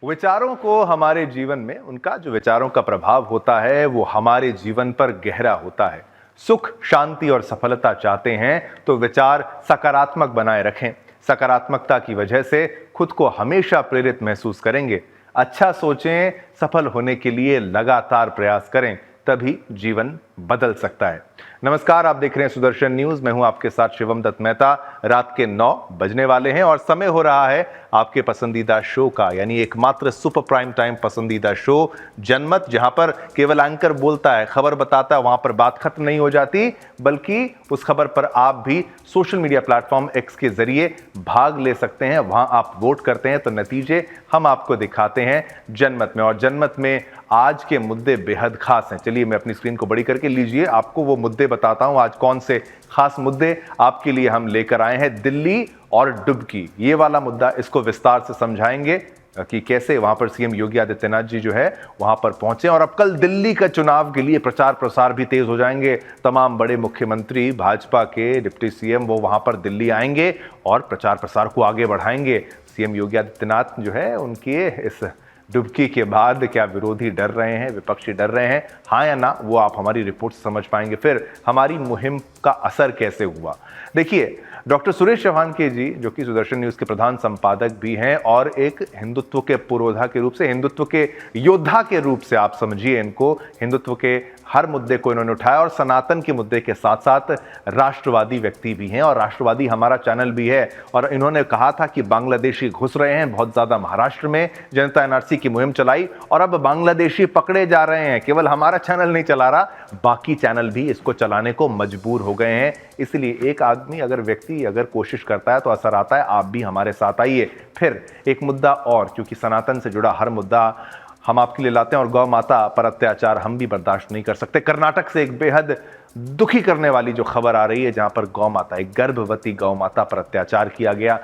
विचारों को हमारे जीवन में उनका जो विचारों का प्रभाव होता है वो हमारे जीवन पर गहरा होता है। सुख, शांति और सफलता चाहते हैं तो विचार सकारात्मक बनाए रखें। सकारात्मकता की वजह से खुद को हमेशा प्रेरित महसूस करेंगे। अच्छा सोचें, सफल होने के लिए लगातार प्रयास करें, तभी जीवन बदल सकता है। नमस्कार, आप देख रहे हैं सुदर्शन न्यूज। मैं हूं आपके साथ शिवम दत्त मेहता। रात के 9 बजने वाले हैं और समय हो रहा है आपके पसंदीदा शो का, यानी एकमात्र सुपर प्राइम टाइम पसंदीदा शो जनमत, जहां पर केवल एंकर बोलता है, खबर बताता है, वहां पर बात खत्म नहीं हो जाती, बल्कि उस खबर पर आप भी सोशल मीडिया प्लेटफॉर्म एक्स के जरिए भाग ले सकते हैं। वहां आप वोट करते हैं तो नतीजे हम आपको दिखाते हैं जनमत में। और जनमत में आज के मुद्दे बेहद खास हैं। चलिए मैं अपनी स्क्रीन को बड़ी करके लीजिए, आपको वो मुद्दे बताता हूं आज कौन से खास मुद्दे आपके लिए हम लेकर आए हैं। दिल्ली और डुबकी, ये वाला मुद्दा, इसको विस्तार से समझाएंगे कि कैसे वहां पर सीएम योगी आदित्यनाथ जी जो है वहां पर पहुंचे। और अब कल दिल्ली का चुनाव के लिए प्रचार प्रसार भी तेज हो जाएंगे। तमाम बड़े मुख्यमंत्री, भाजपा के डिप्टी सीएम, वो वहां पर दिल्ली आएंगे और प्रचार प्रसार को आगे बढ़ाएंगे। सीएम योगी आदित्यनाथ जो है, उनके इस डुबकी के बाद क्या विरोधी डर रहे हैं, विपक्षी डर रहे हैं, हाँ या ना, वो आप हमारी रिपोर्ट से समझ पाएंगे। फिर हमारी मुहिम का असर कैसे हुआ, देखिए डॉक्टर सुरेश चौहान के जी, जो कि सुदर्शन न्यूज के प्रधान संपादक भी हैं और एक हिंदुत्व के पुरोधा के रूप से, हिंदुत्व के योद्धा के रूप से आप समझिए इनको। हिंदुत्व के हर मुद्दे को इन्होंने उठाया और सनातन के मुद्दे के साथ साथ राष्ट्रवादी व्यक्ति भी हैं और राष्ट्रवादी हमारा चैनल भी है। और इन्होंने कहा था कि बांग्लादेशी घुस रहे हैं बहुत ज्यादा महाराष्ट्र में, जनता एनआरसी की मुहिम चलाई और अब बांग्लादेशी पकड़े जा रहे हैं। केवल हमारा चैनल नहीं चला रहा, बाकी चैनल भी इसको चलाने को मजबूर हो गए हैं। इसलिए एक आदमी, अगर व्यक्ति अगर कोशिश करता है तो असर आता है। आप भी हमारे साथ आइए। फिर एक मुद्दा और, क्योंकि सनातन से जुड़ा हर मुद्दा हम आपके लिए लाते हैं और गौ माता पर अत्याचार हम भी बर्दाश्त नहीं कर सकते। कर्नाटक से एक बेहद दुखी करने वाली जो खबर आ रही है, जहां पर गौ माता, एक गर्भवती गौ माता पर अत्याचार किया गया,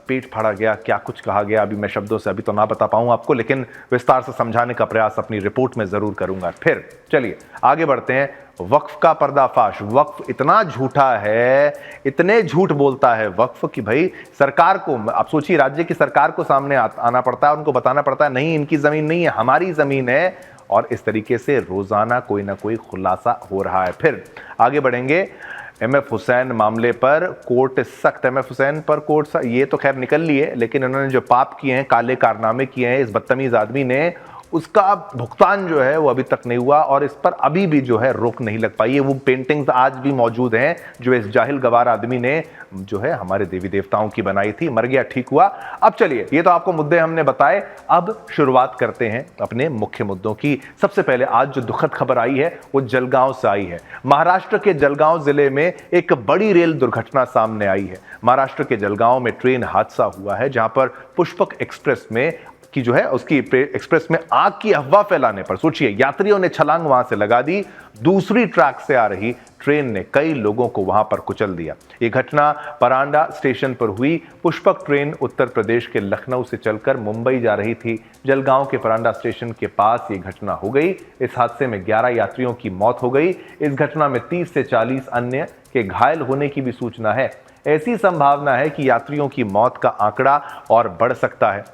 पेट फाड़ा गया, क्या कुछ कहा गया, अभी मैं शब्दों से अभी तो ना बता पाऊं आपको, लेकिन विस्तार से समझाने का प्रयास अपनी रिपोर्ट में जरूर करूंगा। फिर चलिए आगे बढ़ते हैं। वक्फ का पर्दाफाश। वक्फ इतना झूठा है, इतने झूठ बोलता है वक्फ कि भाई सरकार को, आप सोचिए, राज्य की सरकार को सामने आना पड़ता है, उनको बताना पड़ता है नहीं, इनकी जमीन नहीं है, हमारी जमीन है। और इस तरीके से रोजाना कोई ना कोई खुलासा हो रहा है। फिर आगे बढ़ेंगे। एमएफ हुसैन मामले पर कोर्ट सख्त। एमएफ हुसैन पर कोर्ट सख्त, ये तो खैर निकल लिए, लेकिन उन्होंने जो पाप किए हैं, काले कारनामे किए हैं इस बदतमीज आदमी ने, उसका भुगतान जो है वो अभी तक नहीं हुआ और इस पर अभी भी जो है रोक नहीं लग पाई है। वो पेंटिंग्स आज भी मौजूद हैं जो इस जाहिल गवार आदमी ने जो है हमारे देवी देवताओं की बनाई थी। मर गया, ठीक हुआ। अब चलिए, ये तो आपको मुद्दे हमने बताए, अब शुरुआत करते हैं अपने मुख्य मुद्दों की। सबसे पहले आज जो दुखद खबर आई है वो जलगांव से आई है। महाराष्ट्र के जलगांव जिले में एक बड़ी रेल दुर्घटना सामने आई है। महाराष्ट्र के जलगांव में ट्रेन हादसा हुआ है, जहां पर पुष्पक एक्सप्रेस में की जो है उसकी एक्सप्रेस में आग की अफवाह फैलाने पर, सोचिए, यात्रियों ने छलांग वहां से लगा दी। दूसरी ट्रैक से आ रही ट्रेन ने कई लोगों को वहां पर कुचल दिया। यह घटना परांडा स्टेशन पर हुई। पुष्पक ट्रेन उत्तर प्रदेश के लखनऊ से चलकर मुंबई जा रही थी। जलगांव के परांडा स्टेशन के पास यह घटना हो गई। इस हादसे में 11 यात्रियों की मौत हो गई। इस घटना में 30 से 40 अन्य के घायल होने की भी सूचना है। ऐसी संभावना है कि यात्रियों की मौत का आंकड़ा और बढ़ सकता है।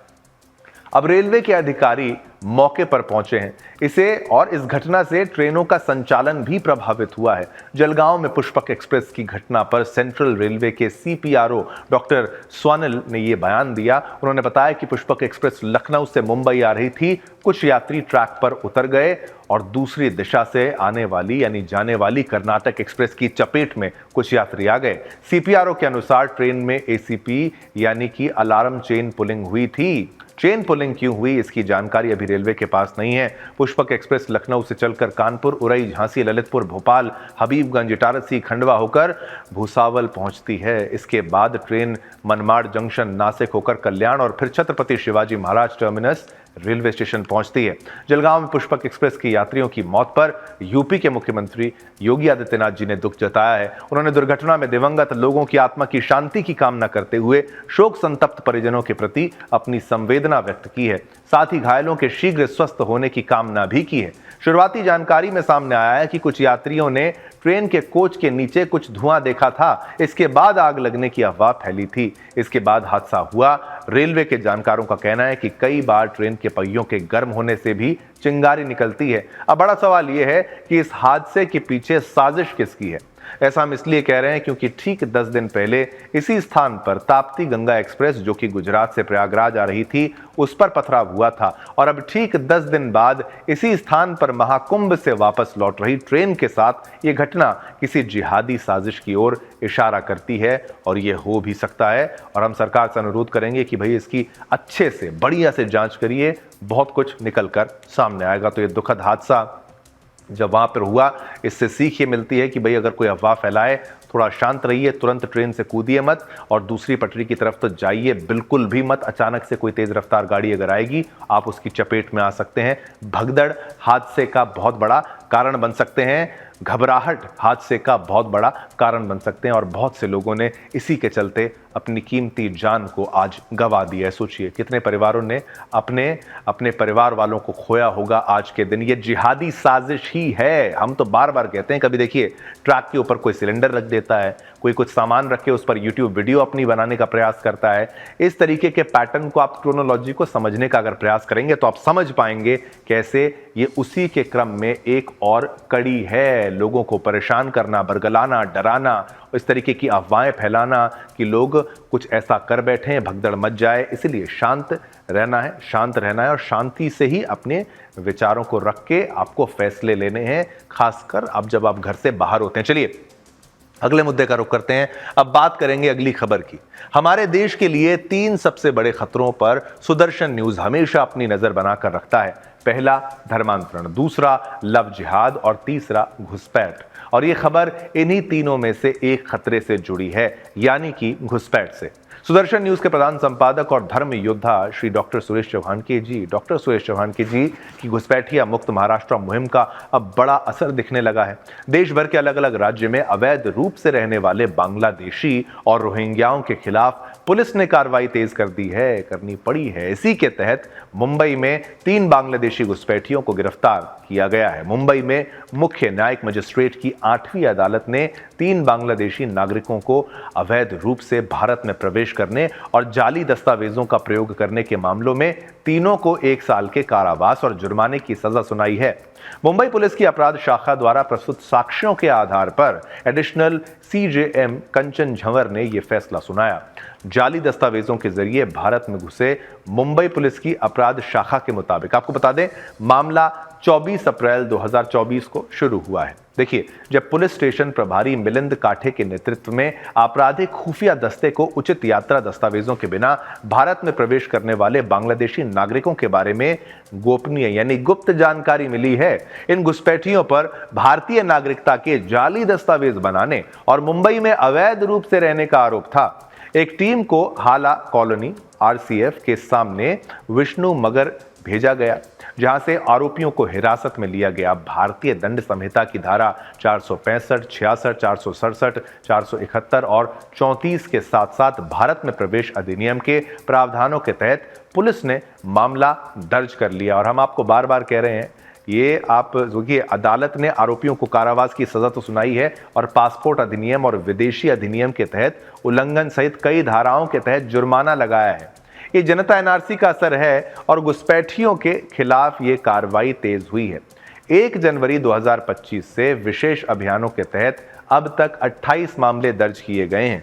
अब रेलवे के अधिकारी मौके पर पहुंचे हैं। इस घटना से ट्रेनों का संचालन भी प्रभावित हुआ है। जलगांव में पुष्पक एक्सप्रेस की घटना पर सेंट्रल रेलवे के सीपीआरओ डॉक्टर स्वानिल ने यह बयान दिया। उन्होंने बताया कि पुष्पक एक्सप्रेस लखनऊ से मुंबई आ रही थी। कुछ यात्री ट्रैक पर उतर गए और दूसरी दिशा से आने वाली, यानी जाने वाली कर्नाटक एक्सप्रेस की चपेट में कुछ यात्री आ गए। सीपीआरओ के अनुसार ट्रेन में एसीपी यानी कि अलार्म चेन पुलिंग हुई थी। चेन पुलिंग क्यों हुई, इसकी जानकारी अभी रेलवे के पास नहीं है। पुष्पक एक्सप्रेस लखनऊ से चलकर कानपुर, उरई, झांसी, ललितपुर, भोपाल, हबीबगंज, इटारसी, खंडवा होकर भूसावल पहुंचती है। इसके बाद ट्रेन मनमाड़ जंक्शन, नासिक होकर कल्याण और फिर Chhatrapati Shivaji Maharaj terminus railway station पहुंचती है। जलगांव में पुष्पक एक्सप्रेस की यात्रियों की मौत पर यूपी के मुख्यमंत्री योगी आदित्यनाथ जी ने दुख जताया है। उन्होंने दुर्घटना में दिवंगत लोगों की आत्मा की शांति की कामना करते हुए शोक संतप्त परिजनों के प्रति अपनी संवेदना व्यक्त की है। साथ ही घायलों के शीघ्र स्वस्थ होने की कामना भी की है। शुरुआती जानकारी में सामने आया है कि कुछ यात्रियों ने ट्रेन के कोच के नीचे कुछ धुआं देखा था, इसके बाद आग लगने की अफवाह फैली थी। इसके बाद हादसा हुआ। रेलवे के जानकारों का कहना है कि कई बार ट्रेन के पहियों के गर्म होने से भी चिंगारी निकलती है। अब बड़ा सवाल यह है कि इस हादसे के पीछे साजिश किसकी है। ऐसा हम इसलिए कह रहे हैं क्योंकि ठीक 10 दिन पहले इसी स्थान पर ताप्ती गंगा एक्सप्रेस, जो कि गुजरात से प्रयागराज आ रही थी, उस पर पथराव हुआ था। और अब ठीक 10 दिन बाद इसी स्थान पर महाकुंभ से वापस लौट रही ट्रेन के साथ ये घटना किसी जिहादी साजिश की ओर इशारा करती है, और ये हो भी सकता है। और हम सरकार से अनुरोध करेंगे कि भाई इसकी अच्छे से, बढ़िया से जांच करिए, बहुत कुछ निकल कर सामने आएगा। तो ये दुखद हादसा जब वहां पर हुआ, इससे सीख ये मिलती है कि भाई अगर कोई अफवाह फैलाए, थोड़ा शांत रहिए, तुरंत ट्रेन से कूदिए मत, और दूसरी पटरी की तरफ तो जाइए बिल्कुल भी मत। अचानक से कोई तेज रफ्तार गाड़ी अगर आएगी, आप उसकी चपेट में आ सकते हैं। भगदड़ हादसे का बहुत बड़ा कारण बन सकते हैं, घबराहट हादसे का बहुत बड़ा कारण बन सकते हैं, और बहुत से लोगों ने इसी के चलते अपनी कीमती जान को आज गंवा दिया है। सोचिए कितने परिवारों ने अपने परिवार वालों को खोया होगा आज के दिन। ये जिहादी साजिश ही है। हम तो बार बार कहते हैं, कभी देखिए ट्रैक के ऊपर कोई सिलेंडर रख देता है, कोई कुछ सामान रख के उस पर यूट्यूब वीडियो अपनी बनाने का प्रयास करता है। इस तरीके के पैटर्न को, आप क्रोनोलॉजी को समझने का अगर प्रयास करेंगे तो आप समझ पाएंगे कैसे ये उसी के क्रम में एक और कड़ी है। लोगों को परेशान करना, बरगलाना, डराना, इस तरीके की अफवाहें फैलाना कि लोग कुछ ऐसा कर बैठे हैं, भगदड़ मच जाए। इसलिए शांत रहना है, शांत रहना है, और शांति से ही अपने विचारों को रख के आपको फैसले लेने हैं, खासकर अब जब आप घर से बाहर होते हैं। चलिए अगले मुद्दे का रुख करते हैं। अब बात करेंगे अगली खबर की। हमारे देश के लिए 3 सबसे बड़े खतरों पर सुदर्शन न्यूज हमेशा अपनी नजर बनाकर रखता है। पहला धर्मांतरण, दूसरा लव जिहाद, और तीसरा घुसपैठ। और ये खबर इन्हीं तीनों में से एक खतरे से जुड़ी है, यानी कि घुसपैठ से। सुदर्शन न्यूज के प्रधान संपादक और धर्म योद्धा श्री डॉक्टर सुरेश चौहानके जी की घुसपैठिया मुक्त महाराष्ट्र मुहिम का अब बड़ा असर दिखने लगा है। देश भर के अलग अलग राज्य में अवैध रूप से रहने वाले बांग्लादेशी और रोहिंग्याओं के खिलाफ पुलिस ने कार्रवाई तेज करनी पड़ी है। इसी के तहत मुंबई में 3 बांग्लादेशी घुसपैठियों को गिरफ्तार किया गया है। मुंबई में मुख्य न्यायिक मजिस्ट्रेट की 8वीं अदालत ने 3 बांग्लादेशी नागरिकों को अवैध रूप से भारत में प्रवेश करने और जाली दस्तावेजों का प्रयोग करने के मामलों में तीनों को 1 साल के कारावास और जुर्माने की सजा सुनाई है। मुंबई पुलिस की अपराध शाखा द्वारा प्रस्तुत साक्ष्यों के आधार पर एडिशनल CJM कंचन झंवर ने यह फैसला सुनाया। जाली दस्तावेजों के जरिए भारत में घुसे मुंबई पुलिस की अपराध शाखा के मुताबिक, आपको बता दें, मामला 24 अप्रैल 2024 को शुरू हुआ है। देखिए, जब पुलिस स्टेशन प्रभारी मिलिंद काठे के नेतृत्व में आपराधिक खुफिया दस्ते को उचित यात्रा दस्तावेजों के बिना भारत में प्रवेश करने वाले बांग्लादेशी नागरिकों के बारे में गोपनीय यानी गुप्त जानकारी मिली है। इन घुसपैठियों पर भारतीय नागरिकता के जाली दस्तावेज बनाने और मुंबई में अवैध रूप से रहने का आरोप था। एक टीम को हाला कॉलोनी RCF के सामने विष्णु मगर भेजा गया, जहां से आरोपियों को हिरासत में लिया गया। भारतीय दंड संहिता की धारा 465, 66, 467, 471 और 34 के साथ साथ भारत में प्रवेश अधिनियम के प्रावधानों के तहत पुलिस ने मामला दर्ज कर लिया। और हम आपको बार बार कह रहे हैं, ये आप देखिए, अदालत ने आरोपियों को कारावास की सजा तो सुनाई है, और पासपोर्ट अधिनियम और विदेशी अधिनियम के तहत उल्लंघन सहित कई धाराओं के तहत जुर्माना लगाया है। ये जनता NRC का असर है, और घुसपैठियों के खिलाफ ये कार्रवाई तेज हुई है। 1 जनवरी 2025 से विशेष अभियानों के तहत अब तक 28 मामले दर्ज किए गए हैं,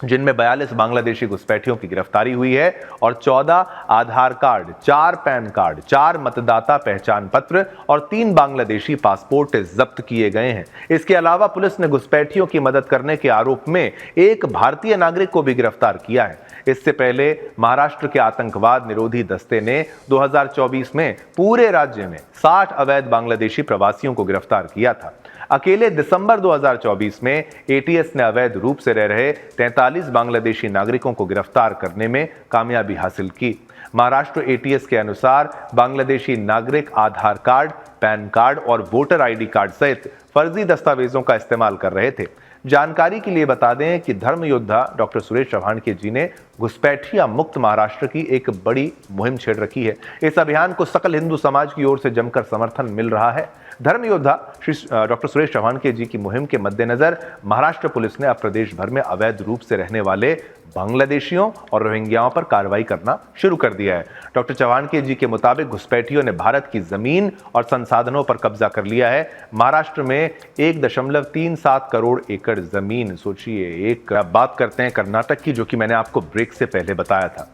जिनमें 42 बांग्लादेशी घुसपैठियों की गिरफ्तारी हुई है और 14 आधार कार्ड, 4 पैन कार्ड, 4 मतदाता पहचान पत्र और 3 बांग्लादेशी पासपोर्ट जब्त किए गए हैं। इसके अलावा पुलिस ने घुसपैठियों की मदद करने के आरोप में एक भारतीय नागरिक को भी गिरफ्तार किया है। इससे पहले महाराष्ट्र के आतंकवाद निरोधी दस्ते ने 2024 में पूरे राज्य में 60 अवैध बांग्लादेशी प्रवासियों को गिरफ्तार किया था। अकेले दिसंबर 2024 में ATS ने अवैध रूप से रह रहे 43 बांग्लादेशी नागरिकों को गिरफ्तार करने में कामयाबी हासिल की। महाराष्ट्र ATS के अनुसार बांग्लादेशी नागरिक आधार कार्ड, पैन कार्ड और वोटर ID कार्ड सहित फर्जी दस्तावेजों का इस्तेमाल कर रहे थे। जानकारी के लिए बता दें कि धर्म योद्धा डॉक्टर सुरेश चव्हाणके जी ने घुसपैठिया मुक्त महाराष्ट्र की एक बड़ी मुहिम छेड़ रखी है। इस अभियान को सकल हिंदू समाज की ओर से जमकर समर्थन मिल रहा है। धर्म योद्धा श्री डॉक्टर सुरेश चव्हाणके जी की मुहिम के मद्देनजर महाराष्ट्र पुलिस ने अब प्रदेश भर में अवैध रूप से रहने वाले बांग्लादेशियों और रोहिंग्याओं पर कार्रवाई करना शुरू कर दिया है। डॉक्टर चव्हाणके जी के मुताबिक घुसपैठियों ने भारत की जमीन और संसाधनों पर कब्जा कर लिया है। महाराष्ट्र में 1.37 करोड़ एकड़ जमीन, सोचिए। एक बात करते हैं कर्नाटक की, जो कि मैंने आपको ब्रेक से पहले बताया था।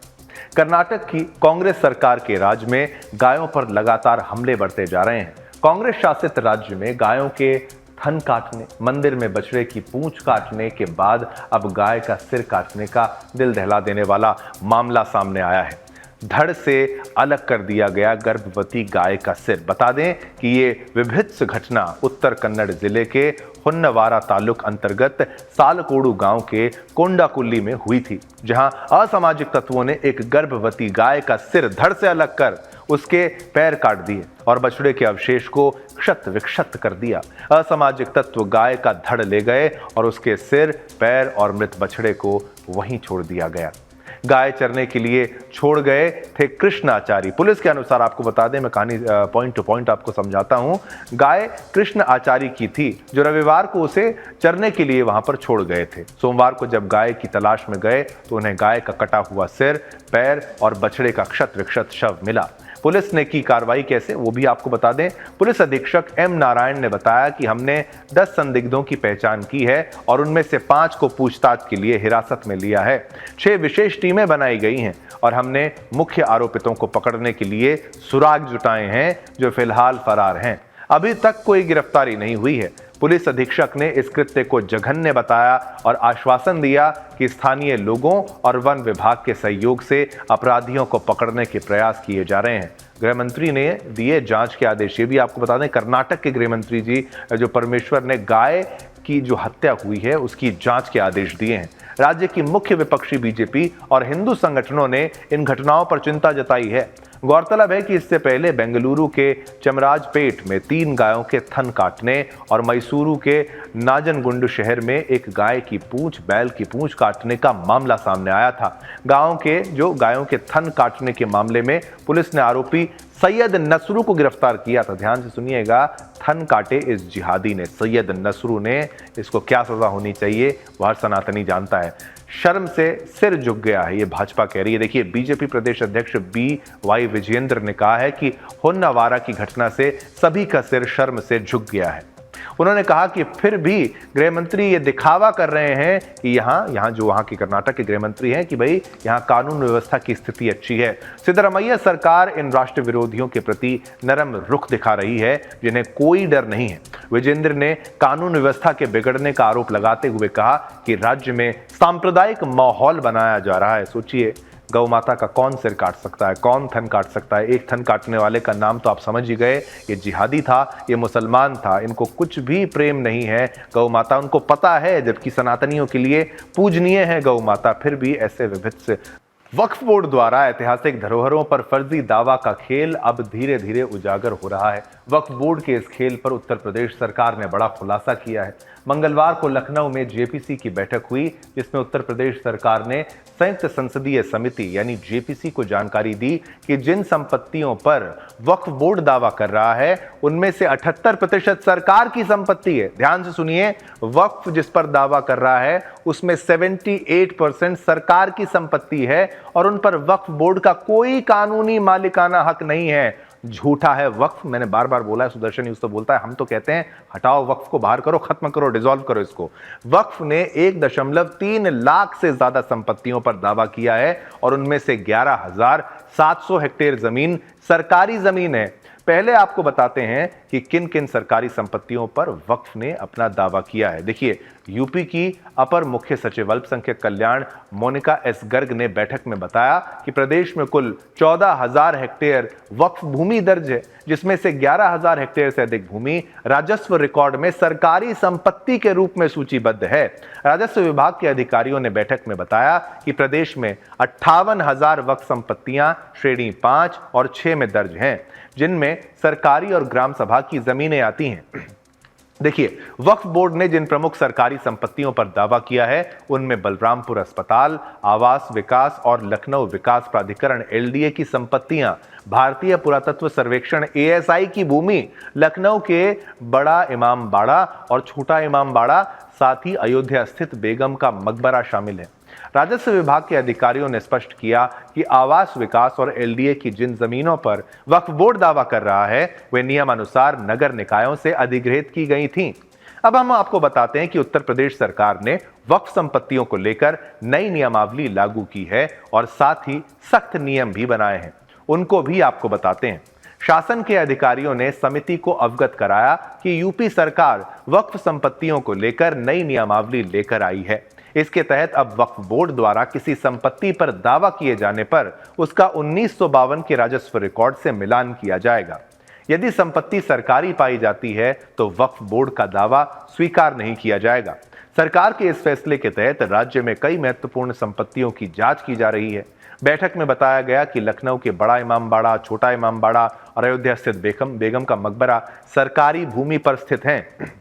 कर्नाटक की कांग्रेस सरकार के राज में गायों पर लगातार हमले बढ़ते जा रहे हैं। कांग्रेस शासित राज्य में गायों के थन काटने, मंदिर में बछड़े की पूंछ काटने के बाद अब गाय का सिर काटने का दिल दहला देने वाला मामला सामने आया है। धड़ से अलग कर दिया गया गर्भवती गाय का सिर। बता दें कि ये विभत्स घटना उत्तर कन्नड़ जिले के होन्नवारा तालुक अंतर्गत सालकोडू गांव के कोंडाकुल्ली में हुई थी, जहां असामाजिक तत्वों ने एक गर्भवती गाय का सिर धड़ से अलग कर उसके पैर काट दिए और बछड़े के अवशेष को क्षत विक्षत कर दिया। असामाजिक तत्व गाय का धड़ ले गए और उसके सिर, पैर और मृत बछड़े को वहीं छोड़ दिया गया। गाय चरने के लिए छोड़ गए थे कृष्ण आचारी। पुलिस के अनुसार, आपको बता दें, मैं कहानी पॉइंट टू पॉइंट आपको समझाता हूं। गाय कृष्ण आचारी की थी, जो रविवार को उसे चरने के लिए वहां पर छोड़ गए थे। सोमवार को जब गाय की तलाश में गए तो उन्हें गाय का कटा हुआ सिर, पैर और बछड़े का क्षत विक्षत शव मिला। पुलिस ने की कार्रवाई कैसे, वो भी आपको बता दें। पुलिस अधीक्षक एम नारायण ने बताया कि हमने 10 संदिग्धों की पहचान की है और उनमें से 5 को पूछताछ के लिए हिरासत में लिया है। 6 विशेष टीमें बनाई गई हैं और हमने मुख्य आरोपितों को पकड़ने के लिए सुराग जुटाए हैं, जो फिलहाल फरार हैं। अभी तक कोई गिरफ्तारी नहीं हुई है। पुलिस अधीक्षक ने इस कृत्य को जघन्य बताया और आश्वासन दिया कि स्थानीय लोगों और वन विभाग के सहयोग से अपराधियों को पकड़ने के प्रयास किए जा रहे हैं। गृह मंत्री ने दिए जांच के आदेश। ये भी आपको बता दें, कर्नाटक के गृह मंत्री जी जो परमेश्वर ने गाय की जो हत्या हुई है उसकी जांच के आदेश दिए हैं। राज्य की मुख्य विपक्षी बीजेपी और हिंदू संगठनों ने इन घटनाओं पर चिंता जताई है। गौरतलब है कि इससे पहले बेंगलुरु के चमराजपेट में 3 गायों के थन काटने और मैसूरू के नाजनगुंड शहर में एक गाय की पूंछ, बैल की पूंछ काटने का मामला सामने आया था। गायों के थन काटने के मामले में पुलिस ने आरोपी सैयद नसरू को गिरफ्तार किया था। ध्यान से सुनिएगा, थन काटे इस जिहादी ने, सैयद नसरू ने। इसको क्या सजा होनी चाहिए वह सनातनी जानता है। शर्म से सिर झुक गया है, ये भाजपा कह रही है। देखिए, बीजेपी प्रदेश अध्यक्ष BY विजयेंद्र ने कहा है कि होन्नावारा की घटना से सभी का सिर शर्म से झुक गया है। उन्होंने कहा कि फिर भी गृह मंत्री ये दिखावा कर रहे हैं कि यहाँ जो वहाँ के कर्नाटक के गृह मंत्री हैं कि भाई यहाँ कानून व्यवस्था की स्थिति अच्छी है। सिद्धरामैया सरकार इन राष्ट्र विरोधियों के प्रति नरम रुख दिखा रही है, जिन्हें कोई डर नहीं है। विजेंद्र ने कानून व्यवस्था के बिगड़ने का आरोप लगाते हुए कहा कि राज्य में सांप्रदायिक माहौल बनाया जा रहा है। सोचिए, गौ माता का कौन सिर काट सकता है, कौन थन काट सकता है? एक थन काटने वाले का नाम तो आप समझ ही गए, ये जिहादी था, ये मुसलमान था। इनको कुछ भी प्रेम नहीं है गौ माता, उनको पता है, जबकि सनातनियों के लिए पूजनीय है गौ माता, फिर भी ऐसे विभिन्न। वक्फ बोर्ड द्वारा ऐतिहासिक धरोहरों पर फर्जी दावा का खेल अब धीरे धीरे उजागर हो रहा है। वक्फ बोर्ड के इस खेल पर उत्तर प्रदेश सरकार ने बड़ा खुलासा किया है। मंगलवार को लखनऊ में जेपीसी की बैठक हुई, जिसमें उत्तर प्रदेश सरकार ने संयुक्त संसदीय समिति यानी जेपीसी को जानकारी दी कि जिन संपत्तियों पर वक्फ बोर्ड दावा कर रहा है उनमें से 78% सरकार की संपत्ति है। ध्यान से सुनिए, वक्फ जिस पर दावा कर रहा है उसमें 78% सरकार की संपत्ति है और उन पर वक्फ बोर्ड का कोई कानूनी मालिकाना हक नहीं है। झूठा है वक्फ, मैंने बार बार बोला है, सुदर्शन न्यूज तो बोलता है, हम तो कहते हैं हटाओ वक्फ को, बाहर करो, खत्म करो, डिसॉल्व करो इसको। वक्फ ने 1.3 लाख से ज्यादा संपत्तियों पर दावा किया है और उनमें से 11,700 हेक्टेयर जमीन सरकारी जमीन है। पहले आपको बताते हैं कि किन किन सरकारी संपत्तियों पर वक्फ ने अपना दावा किया है। देखिए, यूपी की अपर मुख्य सचिव अल्पसंख्यक कल्याण मोनिका एस गर्ग ने बैठक में बताया कि प्रदेश में कुल 14,000 हेक्टेयर वक्फ भूमि दर्ज है, जिसमें से 11,000 हेक्टेयर से अधिक भूमि राजस्व रिकॉर्ड में सरकारी संपत्ति के रूप में सूचीबद्ध है। राजस्व विभाग के अधिकारियों ने बैठक में बताया कि प्रदेश में 58,000 वक्फ संपत्तियां श्रेणी 5 और 6 में दर्ज हैं, जिनमें सरकारी और ग्राम सभा की जमीनें आती हैं। देखिए, वक्फ बोर्ड ने जिन प्रमुख सरकारी संपत्तियों पर दावा किया है उनमें बलरामपुर अस्पताल, आवास विकास और लखनऊ विकास प्राधिकरण एलडीए की संपत्तियां, भारतीय पुरातत्व सर्वेक्षण एएसआई की भूमि, लखनऊ के बड़ा इमाम बाड़ा और छोटा इमाम बाड़ा, साथ ही अयोध्या स्थित बेगम का मकबरा शामिल है। राजस्व विभाग के अधिकारियों ने स्पष्ट किया कि आवास विकास और एलडीए की जिन जमीनों पर वक्फ बोर्ड दावा कर रहा है वे नियमानुसार नगर निकायों से अधिग्रहित की गई थीं। अब हम आपको बताते हैं कि उत्तर प्रदेश सरकार ने वक्फ संपत्तियों को लेकर नई नियमावली लागू की है और साथ ही सख्त नियम भी बनाए हैं। उनको भी आपको बताते हैं। शासन के अधिकारियों ने समिति को अवगत कराया कि यूपी सरकार वक्फ संपत्तियों को लेकर नई नियमावली लेकर आई है। इसके तहत अब वक्फ बोर्ड द्वारा किसी संपत्ति पर दावा किए जाने पर उसका 1952 के राजस्व रिकॉर्ड से मिलान किया जाएगा। यदि संपत्ति सरकारी पाई जाती है तो वक्फ बोर्ड का दावा स्वीकार नहीं किया जाएगा। सरकार के इस फैसले के तहत राज्य में कई महत्वपूर्ण संपत्तियों की जांच की जा रही है। बैठक में बताया गया कि लखनऊ के बड़ा इमाम बाड़ा, छोटा इमाम बाड़ा और अयोध्या स्थित बेगम का मकबरा सरकारी भूमि पर स्थित हैं।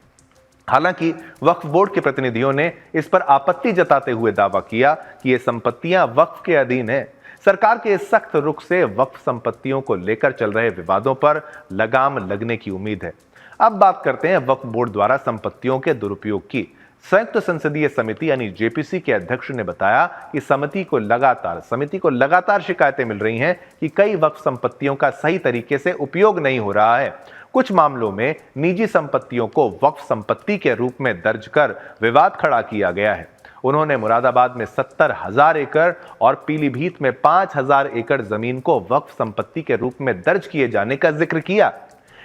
हालांकि वक्फ बोर्ड के प्रतिनिधियों ने इस पर आपत्ति जताते हुए दावा किया कि ये संपत्तियां वक्फ के अधीन हैं। सरकार के इस सख्त रुख से वक्फ संपत्तियों को लेकर चल रहे विवादों पर लगाम लगने की उम्मीद है। अब बात करते हैं वक्फ बोर्ड द्वारा संपत्तियों के दुरुपयोग की। संयुक्त संसदीय समिति यानी जेपीसी के अध्यक्ष ने बताया कि समिति को लगातार शिकायतें मिल रही हैं कि कई वक्फ संपत्तियों का सही तरीके से उपयोग नहीं हो रहा है। कुछ मामलों में निजी संपत्तियों को वक्फ संपत्ति के रूप में दर्ज कर विवाद खड़ा किया गया है। उन्होंने मुरादाबाद में 70,000 एकड़ और पीलीभीत में 5,000 एकड़ जमीन को वक्फ संपत्ति के रूप में दर्ज किए जाने का जिक्र किया।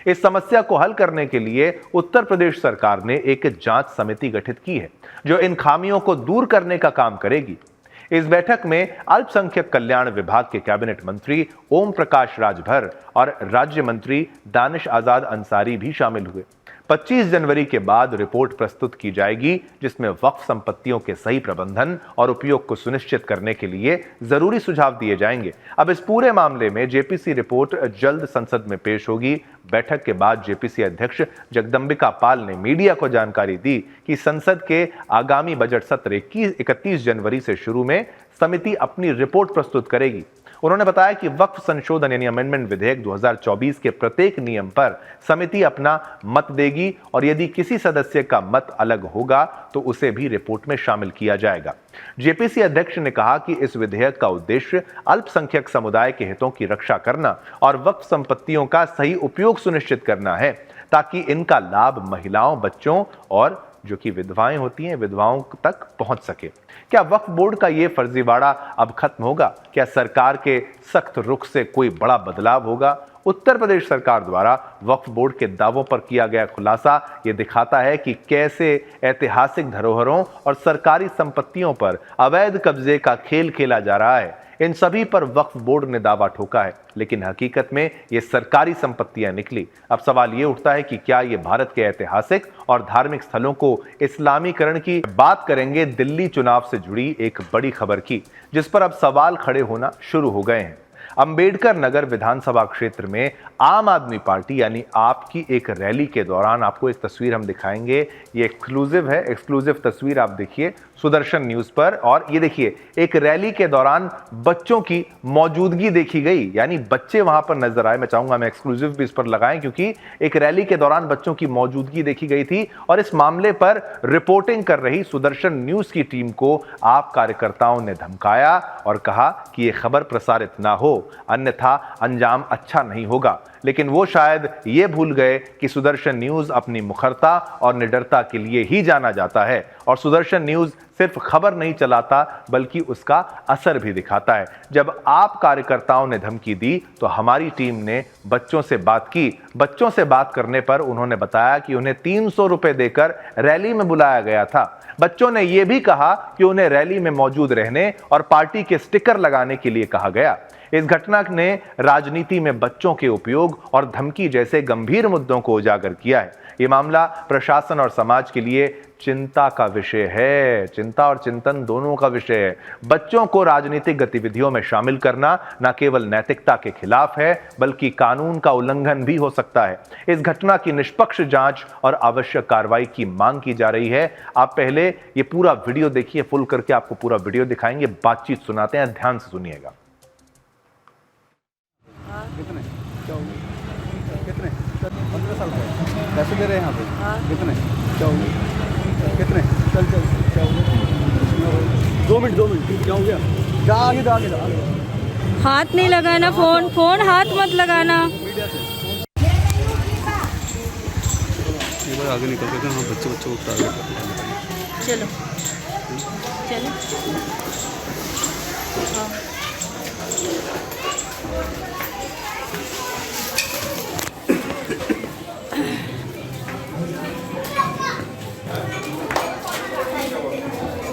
इस समस्या को हल करने के लिए उत्तर प्रदेश सरकार ने एक जांच समिति गठित की है जो इन खामियों को दूर करने का काम करेगी। इस बैठक में अल्पसंख्यक कल्याण विभाग के कैबिनेट मंत्री ओम प्रकाश राजभर और राज्य मंत्री दानिश आजाद अंसारी भी शामिल हुए। 25 जनवरी के बाद रिपोर्ट प्रस्तुत की जाएगी जिसमें वक्फ संपत्तियों के सही प्रबंधन और उपयोग को सुनिश्चित करने के लिए जरूरी सुझाव दिए जाएंगे। अब इस पूरे मामले में जेपीसी रिपोर्ट जल्द संसद में पेश होगी। बैठक के बाद जेपीसी अध्यक्ष जगदंबिका पाल ने मीडिया को जानकारी दी कि संसद के आगामी बजट सत्र 31 जनवरी से शुरू में समिति अपनी रिपोर्ट प्रस्तुत करेगी। उन्होंने बताया कि वक्फ संशोधन यानी अमेंडमेंट विधेयक 2024 के प्रत्येक नियम पर समिति अपना मत देगी और यदि किसी सदस्य का मत अलग होगा तो उसे भी रिपोर्ट में शामिल किया जाएगा। जेपीसी अध्यक्ष ने कहा कि इस विधेयक का उद्देश्य अल्पसंख्यक समुदाय के हितों की रक्षा करना और वक्फ संपत्तियों का सही उपयोग सुनिश्चित करना है ताकि इनका लाभ महिलाओं, बच्चों और जो कि विधवाएं होती हैं विधवाओं तक पहुंच सके। क्या वक्फ बोर्ड का ये फर्जीवाड़ा अब खत्म होगा? क्या सरकार के सख्त रुख से कोई बड़ा बदलाव होगा? उत्तर प्रदेश सरकार द्वारा वक्फ बोर्ड के दावों पर किया गया खुलासा ये दिखाता है कि कैसे ऐतिहासिक धरोहरों और सरकारी संपत्तियों पर अवैध कब्जे का खेल खेला जा रहा है। इन सभी पर वक्फ बोर्ड ने दावा ठोका है, लेकिन हकीकत में ये सरकारी संपत्तियां निकली। अब सवाल ये उठता है कि क्या ये भारत के ऐतिहासिक और धार्मिक स्थलों को इस्लामीकरण की बात करेंगे दिल्ली चुनाव से जुड़ी एक बड़ी खबर की, जिस पर अब सवाल खड़े होना शुरू हो गए हैं। अंबेडकर नगर विधानसभा क्षेत्र में आम आदमी पार्टी यानी आप की एक रैली के दौरान आपको एक तस्वीर हम दिखाएंगे। ये एक्सक्लूसिव तस्वीर आप देखिए सुदर्शन न्यूज पर। और ये देखिए एक रैली के दौरान बच्चों की मौजूदगी देखी गई, यानी बच्चे वहां पर नजर आए। मैं चाहूंगा मैं एक्सक्लूसिव भी इस पर लगाएं क्योंकि एक रैली के दौरान बच्चों की मौजूदगी देखी गई थी और इस मामले पर रिपोर्टिंग कर रही सुदर्शन न्यूज की टीम को आप कार्यकर्ताओं ने धमकाया और कहा कि यह खबर प्रसारित ना हो, अन्यथा अंजाम अच्छा नहीं होगा। लेकिन वो शायद ये भूल गए कि सुदर्शन न्यूज अपनी मुखरता और निडरता के लिए ही जाना जाता है और सुदर्शन न्यूज सिर्फ खबर नहीं चलाता बल्कि उसका असर भी दिखाता है। जब आप कार्यकर्ताओं ने धमकी दी तो हमारी टीम ने बच्चों से बात की। बच्चों से बात करने पर उन्होंने बताया कि उन्हें 300 रुपए देकर रैली में बुलाया गया था। बच्चों ने यह भी कहा कि उन्हें रैली में मौजूद रहने और पार्टी के स्टिकर लगाने के लिए कहा गया। इस घटना ने राजनीति में बच्चों के उपयोग और धमकी जैसे गंभीर मुद्दों को उजागर किया है। ये मामला प्रशासन और समाज के लिए चिंता का विषय है। चिंता और चिंतन दोनों का विषय है। बच्चों को राजनीतिक गतिविधियों में शामिल करना न केवल नैतिकता के खिलाफ है, बल्कि कानून का उल्लंघन भी हो सकता है। इस घटना की निष्पक्ष जांच और आवश्यक कार्रवाई की मांग की जा रही है। आप पहले ये पूरा वीडियो देखिए, फुल करके आपको पूरा वीडियो दिखाएंगे, बातचीत सुनाते हैं, ध्यान से सुनिएगा। कितने? कितने? 15 साल का पैसे दे रहे हैं यहाँ पे? कितने? कितने? चल क्या हो गया? 2 मिनट क्या हो गया? जा आगे हाथ नहीं लगाना, फोन हाथ मत लगाना। एक बार आगे निकल के हम बच्चों को टारगेट करते चलो हाँ।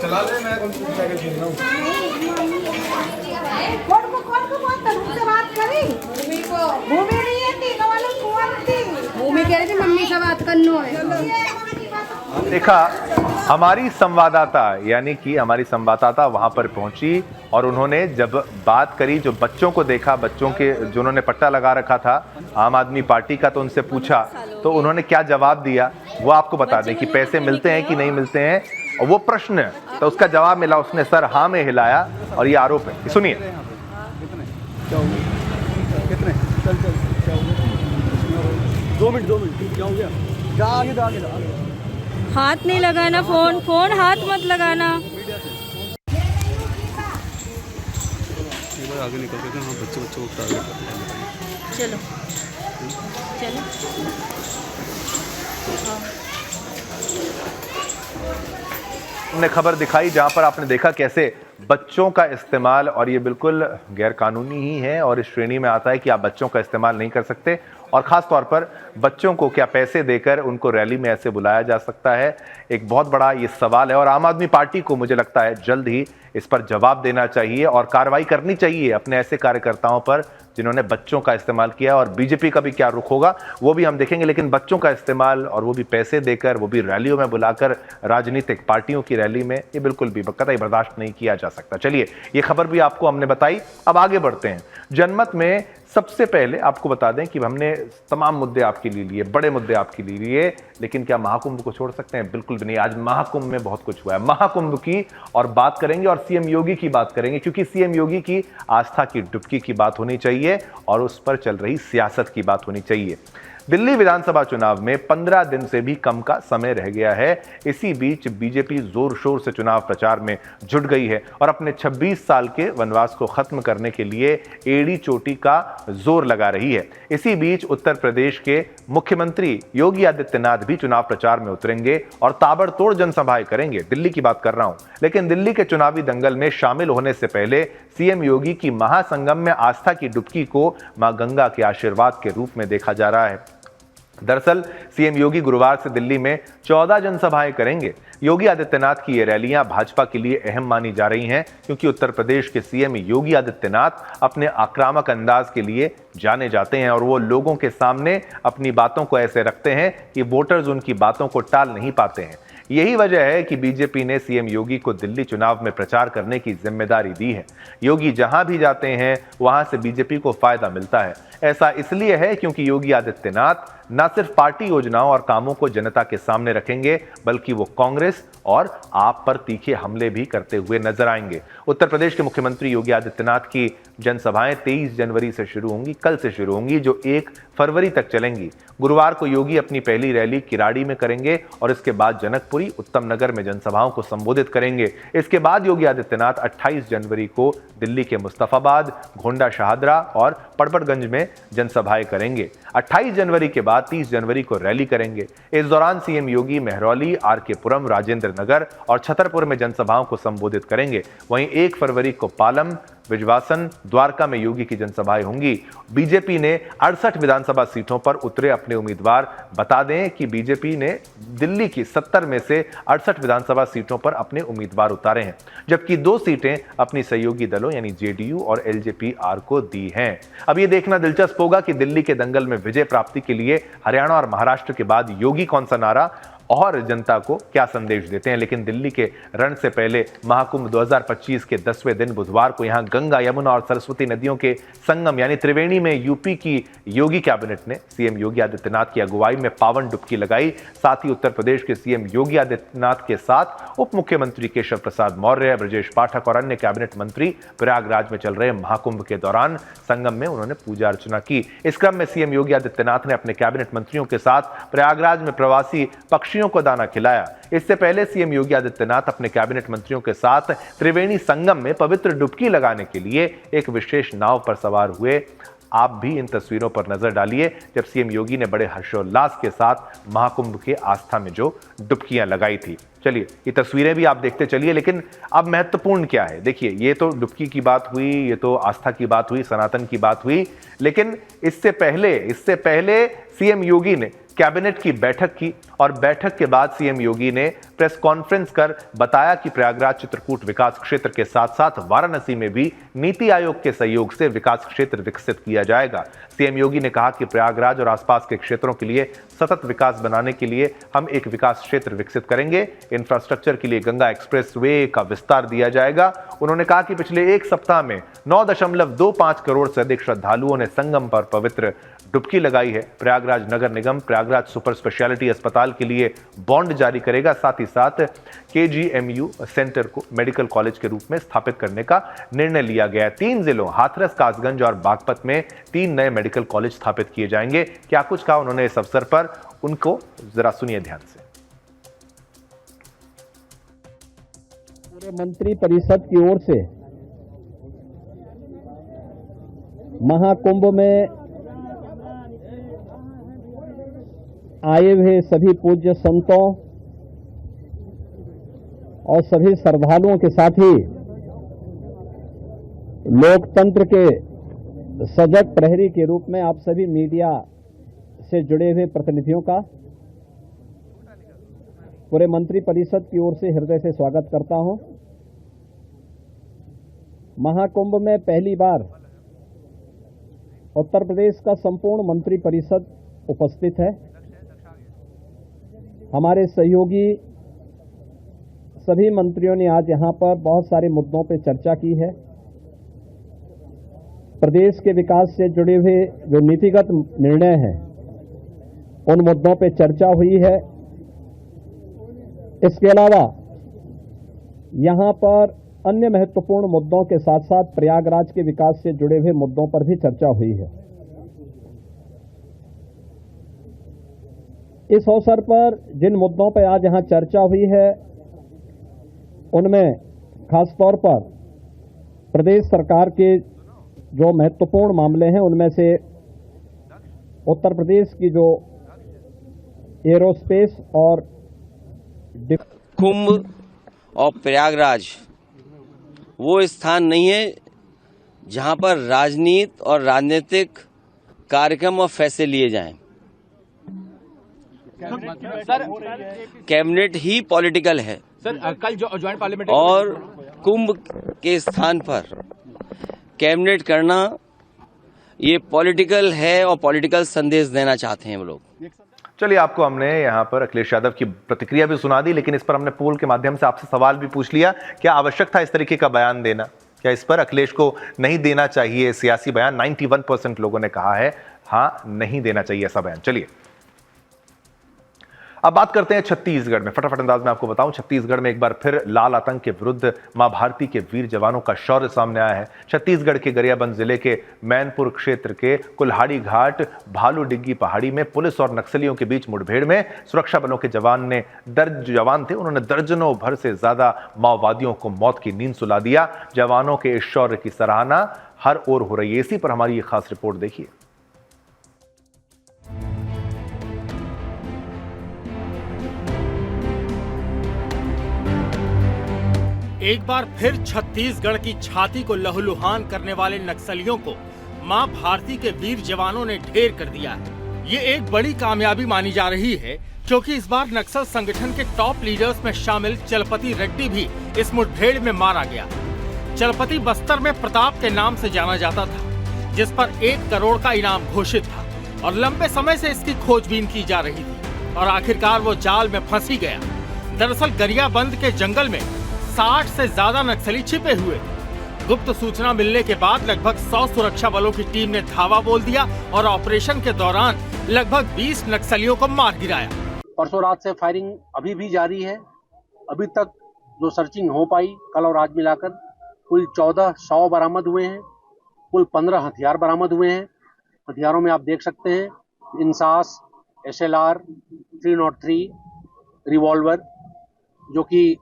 चला ले, मैं कौन सी साइकिल छीन रहा हूँ। तुमसे बात करी भूमि नहीं है, तीनों वालों कुंवर थी। भूमि कह रही थी मम्मी से बात करना है। देखा, हमारी संवाददाता यानी कि हमारी संवाददाता वहां पर पहुंची और उन्होंने जब बात करी, जो बच्चों को देखा, बच्चों के जो उन्होंने पट्टा लगा रखा था आम आदमी पार्टी का, तो उनसे पूछा तो उन्होंने क्या जवाब दिया वो आपको बता दें कि पैसे मिलते हैं कि नहीं मिलते हैं, और वो प्रश्न है तो उसका जवाब मिला, उसने सर हाँ में हिलाया और ये आरोप है। सुनिए। कितने? चल क्या हो गया? 2 मिनट क्या हो गया? जा आगे हाथ नहीं लगाना, फोन हाथ मत लगाना। एक बार आगे निकल के हम बच्चों को टारगेट करते चलो हाँ। हमने खबर दिखाई जहां पर आपने देखा कैसे बच्चों का इस्तेमाल, और ये बिल्कुल गैर कानूनी ही है और इस श्रेणी में आता है कि आप बच्चों का इस्तेमाल नहीं कर सकते, और ख़ास तौर पर बच्चों को क्या पैसे देकर उनको रैली में ऐसे बुलाया जा सकता है। एक बहुत बड़ा ये सवाल है और आम आदमी पार्टी को मुझे लगता है जल्द ही इस पर जवाब देना चाहिए और कार्रवाई करनी चाहिए अपने ऐसे कार्यकर्ताओं पर जिन्होंने बच्चों का इस्तेमाल किया। और बीजेपी का भी क्या रुख होगा वो भी हम देखेंगे, लेकिन बच्चों का इस्तेमाल और वो भी पैसे देकर, वो भी रैलियों में बुलाकर, राजनीतिक पार्टियों की रैली में, ये बिल्कुल भी कतई बर्दाश्त नहीं किया जा सकता। चलिए, ये खबर भी आपको हमने बताई, अब आगे बढ़ते हैं। जनमत में सबसे पहले आपको बता दें कि हमने तमाम मुद्दे आपके लिए, बड़े मुद्दे आपके लिए, लेकिन क्या महाकुंभ को छोड़ सकते हैं? बिल्कुल भी नहीं। आज महाकुंभ में बहुत कुछ हुआ है, महाकुंभ की और बात करेंगे और सीएम योगी की बात करेंगे, क्योंकि सीएम योगी की आस्था की डुबकी की बात होनी चाहिए और उस पर चल रही सियासत की बात होनी चाहिए। दिल्ली विधानसभा चुनाव में 15 दिन से भी कम का समय रह गया है। इसी बीच बीजेपी जोर शोर से चुनाव प्रचार में जुट गई है और अपने 26 साल के वनवास को खत्म करने के लिए एड़ी चोटी का जोर लगा रही है। इसी बीच उत्तर प्रदेश के मुख्यमंत्री योगी आदित्यनाथ भी चुनाव प्रचार में उतरेंगे और ताबड़तोड़ जनसभाएं करेंगे। दिल्ली की बात कर रहा हूं, लेकिन दिल्ली के चुनावी दंगल में शामिल होने से पहले सीएम योगी की महासंगम में आस्था की डुबकी को मां गंगा के आशीर्वाद के रूप में देखा जा रहा है। दरअसल सीएम योगी गुरुवार से दिल्ली में 14 जनसभाएं करेंगे। योगी आदित्यनाथ की ये रैलियां भाजपा के लिए अहम मानी जा रही हैं, क्योंकि उत्तर प्रदेश के सीएम योगी आदित्यनाथ अपने आक्रामक अंदाज के लिए जाने जाते हैं और वो लोगों के सामने अपनी बातों को ऐसे रखते हैं कि वोटर्स उनकी बातों को टाल नहीं पाते हैं। यही वजह है कि बीजेपी ने सीएम योगी को दिल्ली चुनाव में प्रचार करने की जिम्मेदारी दी है। योगी जहां भी जाते हैं वहां से बीजेपी को फायदा मिलता है। ऐसा इसलिए है क्योंकि योगी आदित्यनाथ न सिर्फ पार्टी योजनाओं और कामों को जनता के सामने रखेंगे, बल्कि वो कांग्रेस और आप पर तीखे हमले भी करते हुए नजर आएंगे। उत्तर प्रदेश के मुख्यमंत्री योगी आदित्यनाथ की जनसभाएं 23 जनवरी से शुरू होंगी, कल से शुरू होंगी, जो 1 फरवरी तक चलेंगी। गुरुवार को योगी अपनी पहली रैली किराड़ी में करेंगे और इसके बाद जनकपुरी, उत्तम नगर में जनसभाओं को संबोधित करेंगे। इसके बाद योगी आदित्यनाथ 28 जनवरी को दिल्ली के मुस्तफाबाद, घोंडा शहादरा और पड़पड़गंज में जनसभाएं करेंगे। 28 जनवरी के बाद 30 जनवरी को रैली करेंगे। इस दौरान सीएम योगी महरौली, आरके पुरम, राजेंद्र नगर और छतरपुर में जनसभाओं को संबोधित करेंगे। वहीं 1 फरवरी को पालम, बिजवासन, द्वारका में योगी की जनसभाएं होंगी। बीजेपी ने 68 विधानसभा सीटों पर उतरे अपने उम्मीदवार। बता दें कि बीजेपी ने दिल्ली की 70 में से 68 विधानसभा सीटों पर अपने उम्मीदवार उतारे हैं, जबकि 2 सीटें अपनी सहयोगी दलों यानी जेडीयू और एलजेपी-आर को दी हैं। अब यह देखना दिलचस्प होगा कि दिल्ली के दंगल में विजय प्राप्ति के लिए हरियाणा और महाराष्ट्र के बाद योगी कौन सा नारा और जनता को क्या संदेश देते हैं। लेकिन दिल्ली के रण से पहले महाकुंभ 2025 के 10वें दिन बुधवार को यहां गंगा, यमुना और सरस्वती नदियों के संगम यानी त्रिवेणी में यूपी की योगी कैबिनेट ने सीएम योगी आदित्यनाथ की अगुवाई में पावन डुबकी लगाई। साथ ही उत्तर प्रदेश के सीएम योगी आदित्यनाथ के साथ उप मुख्यमंत्री केशव प्रसाद मौर्य, ब्रजेश पाठक और अन्य कैबिनेट मंत्री प्रयागराज में चल रहे महाकुंभ के दौरान संगम में उन्होंने पूजा अर्चना की। इस क्रम में सीएम योगी आदित्यनाथ ने अपने कैबिनेट मंत्रियों के साथ प्रयागराज में प्रवासी पक्षियों को दाना खिलाया। इससे पहले सीएम योगी आदित्यनाथ अपने कैबिनेट मंत्रियों के साथ त्रिवेणी संगम में पवित्र डुबकी लगाने के लिए एक विशेष नाव पर सवार हुए। आप भी इन तस्वीरों पर नजर डालिए जब सीएम योगी ने बड़े हर्षोल्लास के साथ महाकुंभ के आस्था में जो डुबकियां लगाई थी। चलिए ये तस्वीरें भी आप देखते चलिए, लेकिन अब महत्वपूर्ण क्या है। देखिए, ये तो डुबकी की बात हुई, ये तो आस्था की बात हुई, सनातन की बात हुई, लेकिन इससे पहले सीएम योगी ने कैबिनेट की बैठक की और बैठक के बाद सीएम योगी ने प्रेस कॉन्फ्रेंस कर बताया कि प्रयागराज चित्रकूट विकास क्षेत्र के साथ साथ वाराणसी में भी नीति आयोग के सहयोग से विकास क्षेत्र विकसित किया जाएगा। सीएम योगी ने कहा कि प्रयागराज और आसपास के क्षेत्रों के लिए सतत विकास बनाने के लिए हम एक विकास क्षेत्र विकसित करेंगे। इंफ्रास्ट्रक्चर के लिए गंगा एक्सप्रेसवे का विस्तार दिया जाएगा। उन्होंने कहा कि पिछले 1 सप्ताह में 9.25 करोड़ से अधिक श्रद्धालुओं ने संगम पर पवित्र डुबकी लगाई है। प्रयागराज नगर निगम प्रयागराज सुपर स्पेशलिटी अस्पताल के लिए बॉन्ड जारी करेगा। साथ ही साथ केजीएमयू सेंटर को मेडिकल कॉलेज के रूप में स्थापित करने का निर्णय लिया गया है। 3 जिलों हाथरस, कासगंज और बागपत में 3 नए मेडिकल कॉलेज स्थापित किए जाएंगे। क्या कुछ कहा उन्होंने इस अवसर पर, उनको जरा सुनिए ध्यान से। पूरे मंत्री परिषद की ओर से महाकुंभ में आए हुए सभी पूज्य संतों और सभी श्रद्धालुओं के साथ ही लोकतंत्र के सजग प्रहरी के रूप में आप सभी मीडिया से जुड़े हुए प्रतिनिधियों का पूरे मंत्री परिषद की ओर से हृदय से स्वागत करता हूं। महाकुंभ में पहली बार उत्तर प्रदेश का संपूर्ण मंत्री परिषद उपस्थित है। हमारे सहयोगी सभी मंत्रियों ने आज यहां पर बहुत सारे मुद्दों पर चर्चा की है। प्रदेश के विकास से जुड़े हुए जो नीतिगत निर्णय हैं उन मुद्दों पर चर्चा हुई है। इसके अलावा यहां पर अन्य महत्वपूर्ण मुद्दों के साथ साथ प्रयागराज के विकास से जुड़े हुए मुद्दों पर भी चर्चा हुई है। इस अवसर पर जिन मुद्दों पर आज यहां चर्चा हुई है उनमें खासतौर पर प्रदेश सरकार के जो महत्वपूर्ण मामले हैं उनमें से उत्तर प्रदेश की जो एरोस्पेस और कुंभ और प्रयागराज वो स्थान नहीं है जहां पर राजनीति और राजनीतिक कार्यक्रम और फैसले लिए जाएं। कैबिनेट ही पॉलिटिकल है सर। कल ज्वाइंट पार्लियामेंट और कुंभ के स्थान पर कैबिनेट करना ये पॉलिटिकल है और पॉलिटिकल संदेश देना चाहते हैं वो लोग। चलिए, आपको हमने यहाँ पर अखिलेश यादव की प्रतिक्रिया भी सुना दी, लेकिन इस पर हमने पोल के माध्यम से आपसे सवाल भी पूछ लिया। क्या आवश्यक था इस तरीके का बयान देना? क्या इस पर अखिलेश को नहीं देना चाहिए सियासी बयान? 91% लोगों ने कहा है हाँ, नहीं देना चाहिए ऐसा बयान। चलिए अब बात करते हैं छत्तीसगढ़ में। फटाफट अंदाज में आपको बताऊं, छत्तीसगढ़ में एक बार फिर लाल आतंक के विरुद्ध मां भारती के वीर जवानों का शौर्य सामने आया है। छत्तीसगढ़ के गरियाबंद जिले के मैनपुर क्षेत्र के कुल्हाड़ी घाट भालू डिग्गी पहाड़ी में पुलिस और नक्सलियों के बीच मुठभेड़ में सुरक्षा बलों के जवान थे, उन्होंने दर्जनों भर से ज्यादा माओवादियों को मौत की नींद सुला दिया। जवानों के इस शौर्य की सराहना हर ओर हो रही है। इसी पर हमारी ये खास रिपोर्ट देखिए। एक बार फिर छत्तीसगढ़ की छाती को लहूलुहान करने वाले नक्सलियों को मां भारती के वीर जवानों ने ढेर कर दिया है। ये एक बड़ी कामयाबी मानी जा रही है, क्योंकि इस बार नक्सल संगठन के टॉप लीडर्स में शामिल चलपति रेड्डी भी इस मुठभेड़ में मारा गया। चलपति बस्तर में प्रताप के नाम से जाना जाता था, जिस पर 1 करोड़ का इनाम घोषित था और लंबे समय से इसकी खोजबीन की जा रही थी और आखिरकार वो जाल में फंस ही गया। दरअसल गरियाबंद के जंगल में 60 से ज्यादा नक्सली छिपे हुए थे। गुप्त सूचना मिलने के बाद लगभग 100 सुरक्षा बलों की टीम ने धावा बोल दिया और ऑपरेशन के दौरान लगभग 20 नक्सलियों को मार गिराया। परसों रात से फायरिंग अभी भी जारी है। अभी तक जो सर्चिंग हो पाई, कल और आज मिलाकर कुल 14 शव बरामद हुए हैं, कुल 15 हथियार बरामद हुए हैं। हथियारों में आप देख सकते हैं इंसास, SLR, 303, रिवॉल्वर, जो कि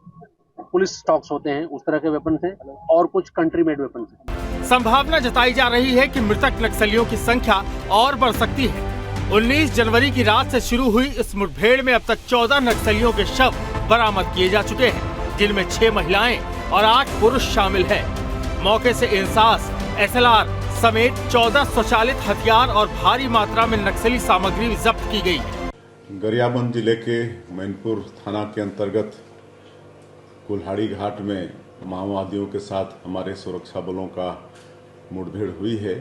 पुलिस स्टॉक्स होते हैं, उस तरह के वेपन हैं, और कुछ कंट्री मेड वेपन हैं। संभावना जताई जा रही है कि मृतक नक्सलियों की संख्या और बढ़ सकती है। 19 जनवरी की रात से शुरू हुई इस मुठभेड़ में अब तक 14 नक्सलियों के शव बरामद किए जा चुके हैं, जिनमें 6 महिलाएं और 8 पुरुष शामिल हैं। मौके से इंसास, SLR समेत 14 स्वचालित हथियार और भारी मात्रा में नक्सली सामग्री जब्त की गई है। गरियाबंद जिले के मैनपुर थाना के अंतर्गत कुल्हाड़ी घाट में माओवादियों के साथ हमारे सुरक्षा बलों का मुठभेड़ हुई है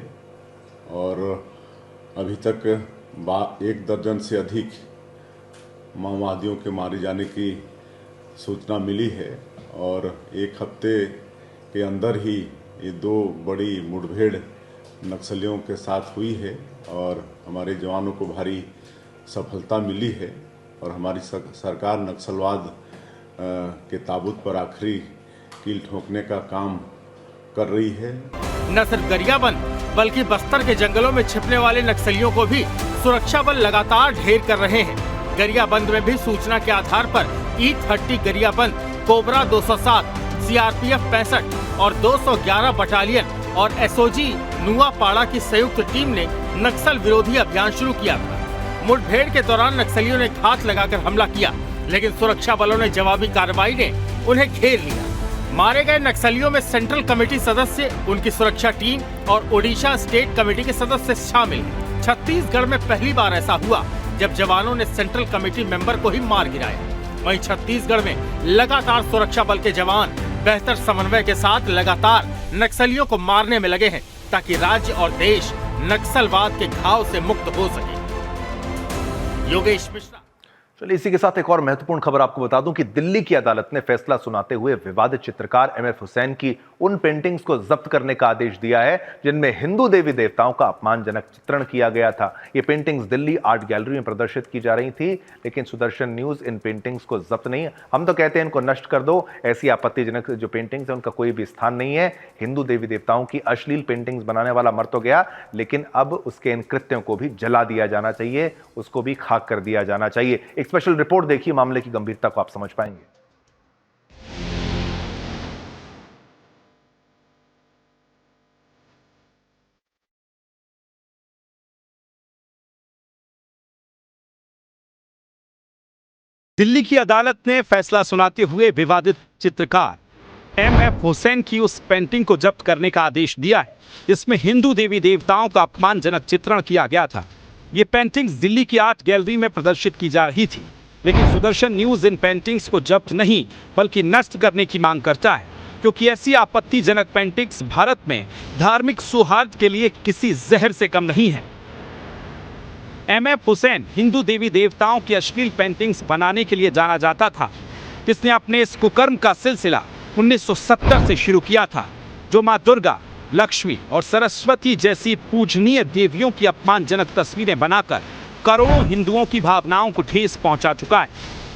और अभी तक 1 दर्जन से अधिक माओवादियों के मारे जाने की सूचना मिली है और 1 हफ्ते के अंदर ही ये 2 बड़ी मुठभेड़ नक्सलियों के साथ हुई है और हमारे जवानों को भारी सफलता मिली है और हमारी सरकार नक्सलवाद के ताबूत पर आखिरी कील ठोकने का काम कर रही है। न सिर्फ गरियाबंद बल्कि बस्तर के जंगलों में छिपने वाले नक्सलियों को भी सुरक्षा बल लगातार ढेर कर रहे हैं। गरियाबंद में भी सूचना के आधार पर E30 गरियाबंद, कोबरा 207, CRPF 65 और 211 बटालियन और SOG नुआपाड़ा की संयुक्त टीम ने नक्सल विरोधी अभियान शुरू किया था। मुठभेड़ के दौरान नक्सलियों ने घात लगाकर हमला किया, लेकिन सुरक्षा बलों ने जवाबी कार्रवाई ने उन्हें घेर लिया। मारे गए नक्सलियों में सेंट्रल कमेटी सदस्य, उनकी सुरक्षा टीम और ओडिशा स्टेट कमेटी के सदस्य शामिल हैं। छत्तीसगढ़ में पहली बार ऐसा हुआ जब जवानों ने सेंट्रल कमेटी मेंबर को ही मार गिराया। वहीं छत्तीसगढ़ में लगातार सुरक्षा बल के जवान बेहतर समन्वय के साथ लगातार नक्सलियों को मारने में लगे हैं, ताकि राज्य और देश नक्सलवाद के घाव से मुक्त हो सके। योगेश मिश्रा। चलिए इसी के साथ एक और महत्वपूर्ण खबर आपको बता दूं कि दिल्ली की अदालत ने फैसला सुनाते हुए विवादित चित्रकार MF हुसैन की उन पेंटिंग्स को जब्त करने का आदेश दिया है जिनमें हिंदू देवी देवताओं का अपमानजनक चित्रण किया गया था। ये पेंटिंग्स दिल्ली आर्ट गैलरी में प्रदर्शित की जा रही थी, लेकिन सुदर्शन न्यूज इन पेंटिंग्स को जब्त नहीं, हम तो कहते हैं इनको नष्ट कर दो। ऐसी आपत्तिजनक जो पेंटिंग्स है उनका कोई भी स्थान नहीं है। हिंदू देवी देवताओं की अश्लील पेंटिंग्स बनाने वाला मर तो गया, लेकिन अब उसके इन कृत्यों को भी जला दिया जाना चाहिए, उसको भी खाक कर दिया जाना चाहिए। एक स्पेशल रिपोर्ट देखिए, मामले की गंभीरता को आप समझ पाएंगे। दिल्ली की अदालत ने फैसला सुनाते हुए विवादित चित्रकार MF हुसैन की उस पेंटिंग को जब्त करने का आदेश दिया है जिसमें हिंदू देवी देवताओं का अपमानजनक चित्रण किया गया था। ये पेंटिंग्स दिल्ली की आर्ट गैलरी में प्रदर्शित की जा रही थी, लेकिन सुदर्शन न्यूज इन पेंटिंग्स को जब्त नहीं बल्कि नष्ट करने की मांग करता है, क्योंकि ऐसी आपत्तिजनक पेंटिंग्स भारत में धार्मिक सौहार्द के लिए किसी जहर से कम नहीं है। MF हुसैन हिंदू देवी देवताओं की अश्लील पेंटिंग्स बनाने के लिए जाना जाता था, जिसने अपने इस कुकर्म का सिलसिला 1970 से शुरू किया था, जो मां दुर्गा, लक्ष्मी और सरस्वती जैसी पूजनीय देवियों की अपमानजनक तस्वीरें बनाकर करोड़ों हिंदुओं की भावनाओं को ठेस पहुंचा चुका है।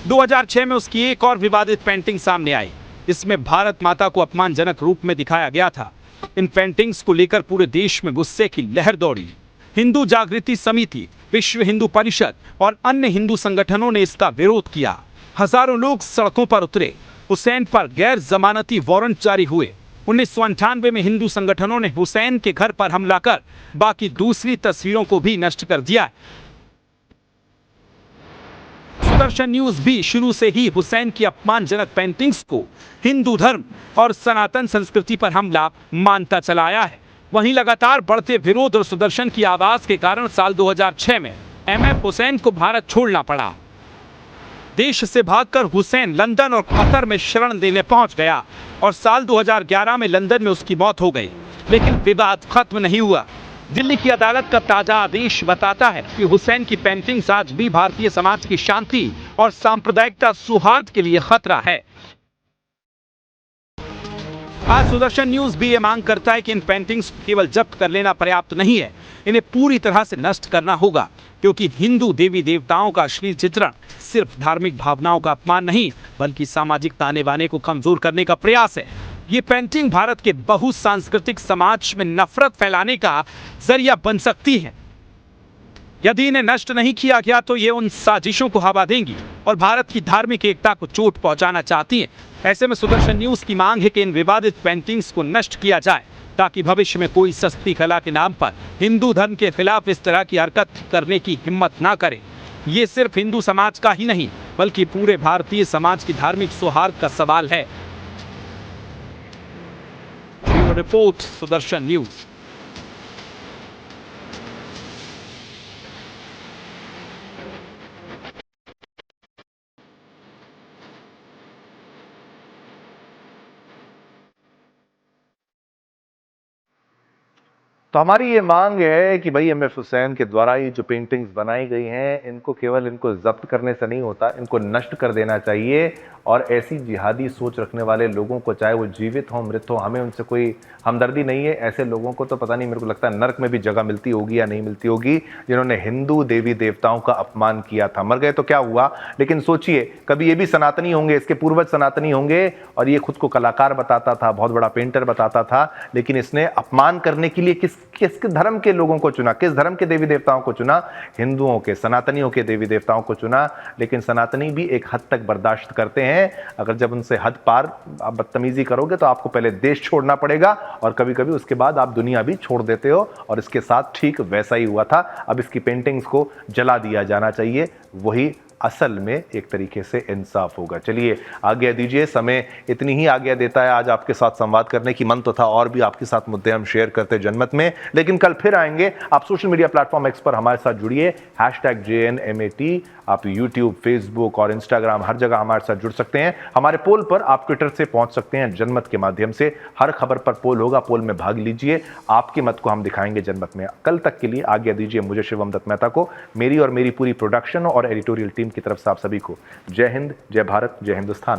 2006 में उसकी एक और विवादित पेंटिंग सामने आई, इसमें भारत माता को अपमानजनक रूप में दिखाया गया था। इन पेंटिंग्स को लेकर पूरे देश में गुस्से की लहर दौड़ी। हिंदू जागृति समिति, विश्व हिंदू परिषद और अन्य हिंदू संगठनों ने इसका विरोध किया। हजारों लोग सड़कों पर उतरे। हुसैन पर गैर जमानती वारंट जारी हुए। 1998 में हिंदू संगठनों ने हुसैन के घर पर हमला कर बाकी दूसरी तस्वीरों को भी नष्ट कर दिया। सुदर्शन न्यूज भी शुरू से ही हुसैन की अपमानजनक पेंटिंग्स को हिंदू धर्म और सनातन संस्कृति पर हमला मानता चला आया है। वहीं लगातार बढ़ते विरोध और सुदर्शन की आवाज के कारण साल 2006 में MF हुसैन को भारत छोड़ना पड़ा। देश से भागकर हुसैन लंदन और कतर में शरण देने पहुंच गया और साल 2011 में लंदन में उसकी मौत हो गई, लेकिन विवाद खत्म नहीं हुआ। दिल्ली की अदालत का ताजा आदेश बताता है कि हुसैन की पेंटिंग्स आज भी भारतीय समाज की शांति और सांप्रदायिकता सौहार्द के लिए खतरा है। आज सुदर्शन न्यूज भी ये मांग करता है कि इन पेंटिंग्स को केवल जब्त कर लेना पर्याप्त नहीं है, इन्हें पूरी तरह से नष्ट करना होगा, क्योंकि हिंदू देवी देवताओं का अश्लील चित्रण सिर्फ धार्मिक भावनाओं का अपमान नहीं बल्कि सामाजिक ताने बाने को कमजोर करने का प्रयास है। ये पेंटिंग भारत के बहुसांस्कृतिक समाज में नफरत फैलाने का जरिया बन सकती है। यदि इन्हें नष्ट नहीं किया गया तो ये उन साजिशों को हवा देंगी और भारत की धार्मिक एकता को चोट पहुंचाना चाहती है। ऐसे में सुदर्शन न्यूज की मांग है कि इन विवादित पेंटिंग्स को नष्ट किया जाए ताकि भविष्य में कोई सस्ती कला के नाम पर हिंदू धर्म के खिलाफ इस तरह की हरकत करने की हिम्मत ना करे। ये सिर्फ हिंदू समाज का ही नहीं बल्कि पूरे भारतीय समाज की धार्मिक सौहार्द का सवाल है। Report Sudarshan news. तो हमारी ये मांग है कि भाई MF हुसैन के द्वारा ये जो पेंटिंग्स बनाई गई हैं इनको केवल इनको जब्त करने से नहीं होता, इनको नष्ट कर देना चाहिए। और ऐसी जिहादी सोच रखने वाले लोगों को, चाहे वो जीवित हो मृत हो, हमें उनसे कोई हमदर्दी नहीं है। ऐसे लोगों को तो पता नहीं, मेरे को लगता है नर्क में भी जगह मिलती होगी या नहीं मिलती होगी, जिन्होंने हिंदू देवी देवताओं का अपमान किया था। मर गए तो क्या हुआ, लेकिन सोचिए कभी ये भी सनातनी होंगे, इसके पूर्वज सनातनी होंगे और ये खुद को कलाकार बताता था, बहुत बड़ा पेंटर बताता था, लेकिन इसने अपमान करने के लिए किस धर्म के लोगों को चुना, किस धर्म के देवी देवताओं को चुना? हिंदुओं के, सनातनियों के देवी देवताओं को चुना। लेकिन सनातनी भी एक हद तक बर्दाश्त करते हैं। अगर जब उनसे हद पार आप बदतमीजी करोगे तो आपको पहले देश छोड़ना पड़ेगा और कभी कभी उसके बाद आप दुनिया भी छोड़ देते हो। और इसके साथ ठीक वैसा ही हुआ था। अब इसकी पेंटिंग्स को जला दिया जाना चाहिए, वही असल में एक तरीके से इंसाफ होगा। चलिए आज्ञा दीजिए, समय इतनी ही आज्ञा देता है आज आपके साथ संवाद करने की। मन तो था और भी आपके साथ मुद्दे हम शेयर करते जनमत में, लेकिन कल फिर आएंगे। आप सोशल मीडिया प्लेटफॉर्म X पर हमारे साथ जुड़िए, #JNMAT। आप यूट्यूब, फेसबुक और इंस्टाग्राम हर जगह हमारे साथ जुड़ सकते हैं। हमारे पोल पर आप ट्विटर से पहुंच सकते हैं जनमत के माध्यम से। हर खबर पर पोल होगा, पोल में भाग लीजिए, आपके मत को हम दिखाएंगे जनमत में। कल तक के लिए आज्ञा दीजिए मुझे, शिवम दत्त मेहता को, मेरी और मेरी पूरी प्रोडक्शन और एडिटोरियल टीम की तरफ से आप सभी को जय हिंद, जय भारत, जय हिंदुस्तान।